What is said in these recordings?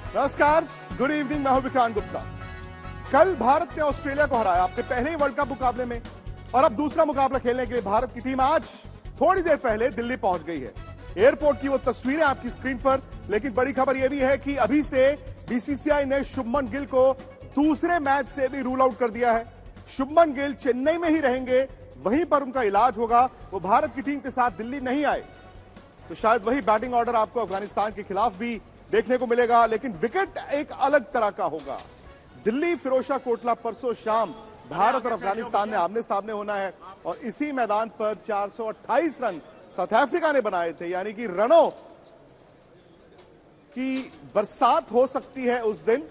नमस्कार, good evening. मैं हूं विक्रांत गुप्ता। कल भारत ने ऑस्ट्रेलिया को हराया अपने पहले ही वर्ल्ड कप मुकाबले में, और अब दूसरा मुकाबला खेलने के लिए भारत की टीम आज थोड़ी देर पहले दिल्ली पहुंच गई है। एयरपोर्ट की वो तस्वीरें आपकी स्क्रीन पर, लेकिन बड़ी खबर यह भी है कि अभी से बीसीसीआई ने शुभमन गिल को दूसरे मैच से भी रूल आउट कर दिया है। शुभमन गिल चेन्नई में ही रहेंगे, वहीं पर उनका इलाज होगा। वो भारत की टीम के साथ दिल्ली नहीं आए तो शायद वही बैटिंग ऑर्डर आपको अफगानिस्तान के खिलाफ भी देखने को मिलेगा, लेकिन विकेट एक अलग तरह का होगा। दिल्ली फिरोजशाह कोटला परसों शाम भारत और अफगानिस्तान ने आमने सामने होना है, और इसी मैदान पर 428 रन साउथ अफ्रीका ने बनाए थे। यानी कि रनों की बरसात हो सकती है उस दिन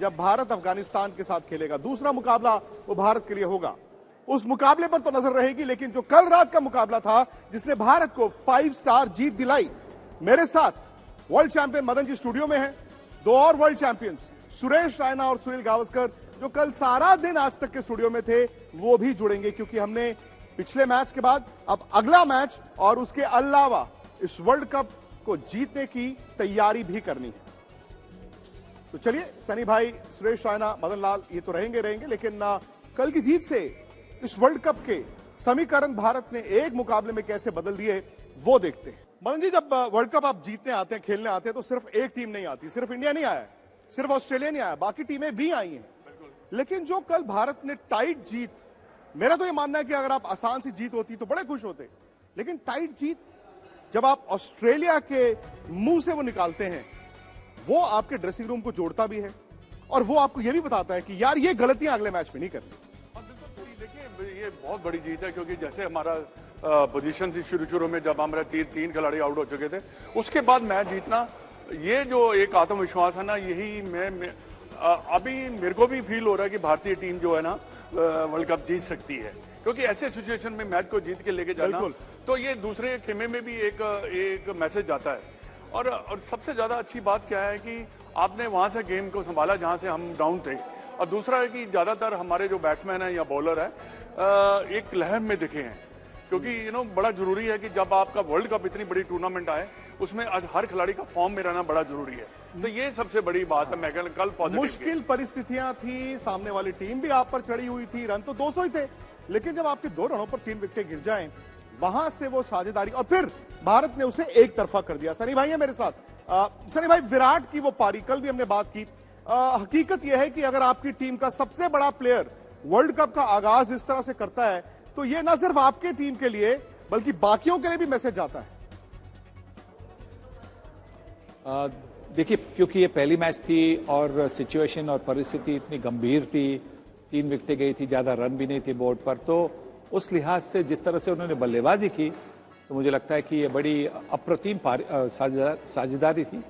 जब भारत अफगानिस्तान के साथ खेलेगा। दूसरा मुकाबला वो भारत के लिए होगा। उस मुकाबले पर तो नजर रहेगी, लेकिन जो कल रात का मुकाबला था जिसने भारत को 5 स्टार जीत दिलाई, मेरे साथ world champion Madan ji studio में हैं। दो और वर्ल्ड चैंपियंस सुरेश रैना और सुनील गावस्कर, जो कल सारा दिन आज तक के स्टूडियो में थे, वो भी जुड़ेंगे, क्योंकि हमने पिछले मैच के बाद अब अगला मैच और उसके अलावा इस वर्ल्ड कप को जीतने की तैयारी भी करनी है। तो चलिए, सनी भाई, सुरेश रैना, मदन लाल, ये तो रहेंगे, लेकिन कल की जीत से इस वर्ल्ड कप के समीकरण भारत ने एक मुकाबले में कैसे बदल दिए, वो देखते हैं। मदन जी, जब वर्ल्ड कप आप जीतने आते हैं, खेलने आते हैं, तो सिर्फ एक टीम नहीं आती, सिर्फ इंडिया नहीं आया, सिर्फ ऑस्ट्रेलिया नहीं आया, बाकी टीमें भी आई हैं। लेकिन जो कल भारत ने टाइट जीत, मेरा तो ये मानना है कि अगर आप आसान सी जीत होती तो बड़े खुश होते, लेकिन टाइट जीत जब आप ऑस्ट्रेलिया के मुंह से वो निकालते हैं, वो आपके ड्रेसिंग रूम को जोड़ता भी है, और वो आपको ये भी बताता है कि यार ये गलतियां अगले मैच में नहीं करनी। ये बहुत बड़ी जीत है, क्योंकि जैसे हमारा पोजीशन थी शुरू में, जब हमारे तीन खिलाड़ी आउट हो चुके थे, उसके बाद मैच जीतना, ये जो एक आत्मविश्वास है ना, यही मैं अभी मेरे को भी फील हो रहा है कि भारतीय टीम जो है ना वर्ल्ड कप जीत सकती है, क्योंकि ऐसे सिचुएशन में मैच को जीत के लेके जाना, तो ये दूसरे खेमे में भी एक मैसेज जाता है। और सबसे ज्यादा अच्छी बात क्या है कि आपने वहां से गेम को संभाला जहां से हम डाउन थे, और दूसरा है कि ज्यादातर हमारे जो बैट्समैन है या बॉलर है एक लहर में दिखे हैं, क्योंकि बड़ा जरूरी है कि जब आपका वर्ल्ड कप इतनी बड़ी टूर्नामेंट आए, उसमें हर खिलाड़ी का फॉर्म में रहना बड़ा जरूरी है। तो ये सबसे बड़ी बात है। मैं कल मुश्किल परिस्थितियां थी, सामने वाली टीम भी आप पर चढ़ी हुई थी, रन तो 200 ही थे, लेकिन जब आपके 2 रनों पर 3 विकेटें गिर जाएं, वहां से वो साझेदारी, और फिर भारत ने उसे एक तरफा कर दिया। सनी भाई है मेरे साथ। सनी भाई, विराट की वो पारी, कल भी हमने बात की, हकीकत यह है कि अगर आपकी टीम का सबसे बड़ा प्लेयर वर्ल्ड कप का आगाज इस तरह से करता है, तो यह ना सिर्फ आपके टीम के लिए बल्कि बाकियों के लिए भी मैसेज जाता है। देखिए, क्योंकि ये पहली मैच थी और सिचुएशन और परिस्थिति इतनी गंभीर थी, 3 विकेटें गई थी, ज्यादा रन भी नहीं थे बोर्ड पर, तो उस लिहाज से जिस तरह से उन्होंने बल्लेबाजी की, तो मुझे लगता है कि ये बड़ी अप्रतिम साझेदारी थी,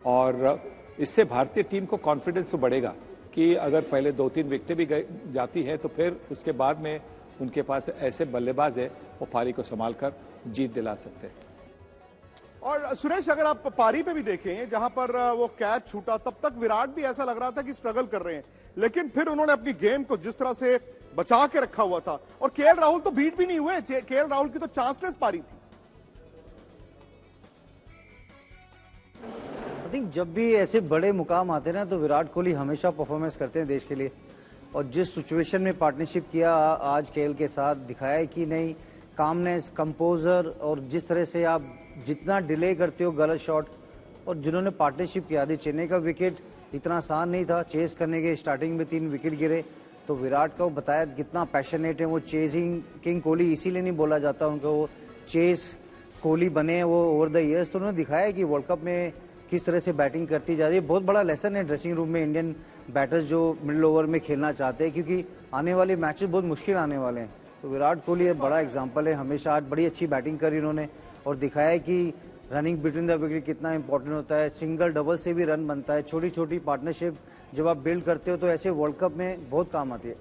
और इससे भारतीय टीम को कॉन्फिडेंस तो बढ़ेगा कि अगर पहले 2-3 विकेटें भी जाती है, तो फिर उसके बाद में उनके पास ऐसे बल्लेबाज है, वो पारी को संभाल कर जीत दिला सकते हैं। और सुरेश, अगर आप पारी पे भी देखें, जहां पर वो कैच छूटा, तब तक विराट भी ऐसा लग रहा था कि स्ट्रगल कर रहे हैं, लेकिन फिर उन्होंने अपनी गेम को जिस तरह से बचा के रखा हुआ था, और केएल राहुल तो बीट भी नहीं हुए। केएल राहुल की तो चांसलेस पारी थी। आई थिंक जब भी ऐसे बड़े मुकाम आते हैं ना, तो विराट कोहली हमेशा परफॉर्मेंस करते हैं देश के लिए, और जिस सिचुएशन में पार्टनरशिप किया आज केएल के साथ, दिखाया है कि नहीं, कामनेस, कंपोजर, और जिस तरह से आप जितना डिले करते हो गलत शॉट, और जिन्होंने पार्टनरशिप किया थी, चेन्नई का विकेट इतना आसान नहीं था चेस करने के, स्टार्टिंग में 3 विकेट गिरे, तो विराट को बताया कितना पैशनेट है वो। चेजिंग किंग कोहली इसीलिए नहीं बोला जाता उनको, वो चेस कोहली बने वो ओवर द ईयर्स। तो उन्होंने दिखाया कि वर्ल्ड कप में किस तरह से बैटिंग करती जा रही है। बहुत बड़ा लेसन है ड्रेसिंग रूम में इंडियन बैटर्स जो मिडिल ओवर में खेलना चाहते हैं, क्योंकि आने वाले मैचेस बहुत मुश्किल आने वाले हैं। तो विराट कोहली एक बड़ा एग्जांपल है, हमेशा आज बड़ी अच्छी बैटिंग करी उन्होंने, और दिखाया है कि रनिंग बिटवीन द विकेट कितना इंपॉर्टेंट होता है। सिंगल डबल से भी रन बनता है। छोटी छोटी पार्टनरशिप जब आप बिल्ड करते हो तो ऐसे वर्ल्ड कप में बहुत काम आती है।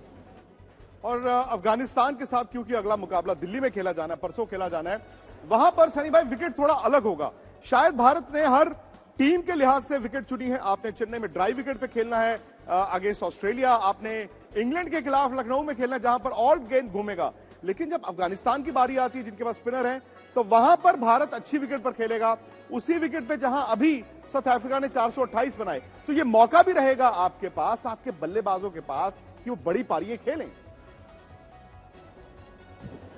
और अफगानिस्तान के साथ क्योंकि अगला मुकाबला दिल्ली में खेला जाना है, परसों खेला जाना है, वहां पर सनी भाई विकेट थोड़ा अलग होगा। शायद भारत ने हर टीम के लिहाज से विकेट चुनी है। आपने चेन्नई में ड्राई विकेट पे खेलना है अगेंस्ट ऑस्ट्रेलिया, आपने इंग्लैंड के खिलाफ लखनऊ में खेलना है जहां पर ऑल गेंद घूमेगा। लेकिन जब अफगानिस्तान की बारी आती है, जिनके पास स्पिनर है, तो वहां पर भारत अच्छी विकेट पर खेलेगा, उसी विकेट पे जहां अभी साउथ अफ्रीका ने 428 बनाए। तो ये मौका भी रहेगा आपके पास, आपके बल्लेबाजों के पास, कि वो बड़ी पारियां खेलें।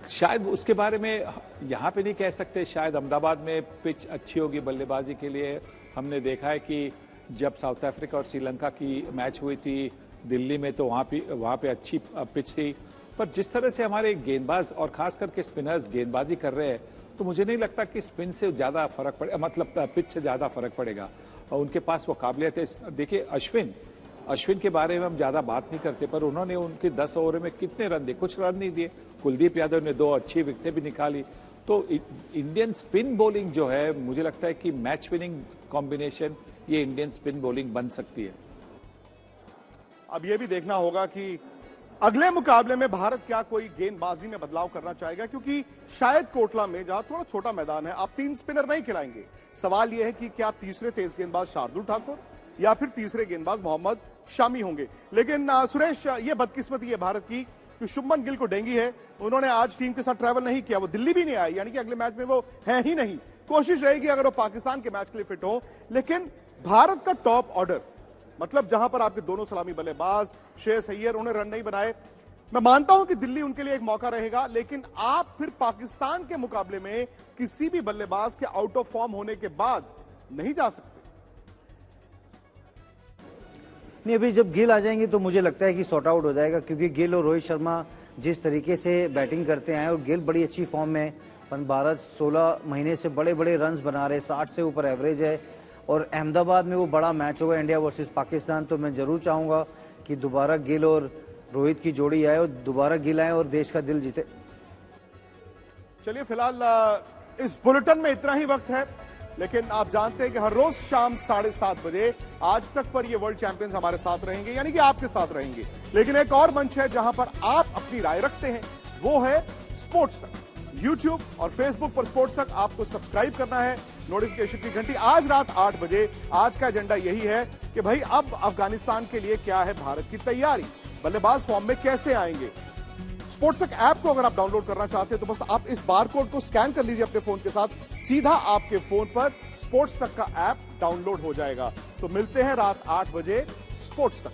शायद उसके बारे में यहां पे नहीं कह सकते। शायद अहमदाबाद में पिच अच्छी होगी बल्लेबाजी के लिए। हमने देखा है कि जब साउथ अफ्रीका और श्रीलंका की मैच हुई थी दिल्ली में, तो वहां पे अच्छी पिच थी। पर जिस तरह से हमारे गेंदबाज और खास करके स्पिनर्स गेंदबाजी कर रहे हैं, तो मुझे नहीं लगता कि स्पिन से ज्यादा फर्क पड़े, मतलब पिच से ज्यादा फर्क पड़ेगा। और उनके पास वो काबिलियत है। देखिए अश्विन के बारे में हम ज्यादा बात नहीं करते, पर उन्होंने उनके 10 ओवर में कितने रन दिए? कुछ रन नहीं दिए। कुलदीप यादव ने 2 अच्छी विकेटें भी निकाली। तो इंडियन स्पिन बॉलिंग जो है, मुझे लगता है कि मैच विनिंग कॉम्बिनेशन ये इंडियन स्पिन बॉलिंग बन सकती है। अब यह भी देखना होगा कि अगले मुकाबले में भारत क्या कोई गेंदबाजी में बदलाव करना चाहेगा, क्योंकि शायद कोटला में जहां थोड़ा छोटा मैदान है, आप 3 स्पिनर नहीं खिलाएंगे। सवाल यह है कि क्या तीसरे तेज गेंदबाज शार्दुल ठाकुर या फिर तीसरे गेंदबाज मोहम्मद शामी होंगे। लेकिन सुरेश, ये बदकिस्मती है भारत की कि शुभमन गिल को डेंगी है। उन्होंने आज टीम के साथ ट्रैवल नहीं किया, वो दिल्ली भी नहीं आए, यानी कि अगले मैच में वो है ही नहीं। कोशिश रहेगी अगर वो पाकिस्तान के मैच के लिए फिट हो। लेकिन भारत का टॉप ऑर्डर, मतलब जहां पर आपके दोनों सलामी बल्लेबाज श्रेयस अय्यर, उन्हें रन नहीं बनाए। मैं मानता हूं कि दिल्ली उनके लिए एक मौका रहेगा, लेकिन आप फिर पाकिस्तान के मुकाबले में किसी भी बल्लेबाज के आउट ऑफ फॉर्म होने के बाद नहीं जा सकते। नहीं, अभी जब गिल आ जाएंगे तो मुझे लगता है कि सॉर्ट आउट हो जाएगा, क्योंकि गिल और रोहित शर्मा जिस तरीके से बैटिंग करते हैं, और गिल बड़ी अच्छी फॉर्म में, भारत 16 महीने से बड़े बड़े रन्स बना रहे, 60 से ऊपर एवरेज है। और अहमदाबाद में वो बड़ा मैच होगा इंडिया वर्सेस पाकिस्तान, तो मैं जरूर चाहूंगा कि दोबारा गिल और रोहित की जोड़ी आए और दोबारा गिल आए और देश का दिल जीते। चलिए, फिलहाल इस बुलेटिन में इतना ही वक्त है, लेकिन आप जानते हैं कि हर रोज शाम 7:30 बजे आज तक पर ये वर्ल्ड चैंपियंस हमारे साथ रहेंगे, यानी कि आपके साथ रहेंगे। लेकिन एक और मंच है जहां पर आप अपनी राय रखते हैं, वो है स्पोर्ट्स तक। YouTube और Facebook पर स्पोर्ट्स तक आपको सब्सक्राइब करना है, नोटिफिकेशन की घंटी। आज रात 8 बजे आज का एजेंडा यही है कि भाई अब अफगानिस्तान के लिए क्या है भारत की तैयारी, बल्लेबाज फॉर्म में कैसे आएंगे। स्पोर्ट्स तक ऐप को अगर आप डाउनलोड करना चाहते हैं तो बस आप इस बारकोड को स्कैन कर लीजिए अपने फोन के साथ, सीधा आपके फोन पर स्पोर्ट्स तक का ऐप डाउनलोड हो जाएगा। तो मिलते हैं रात 8 बजे स्पोर्ट्स तक।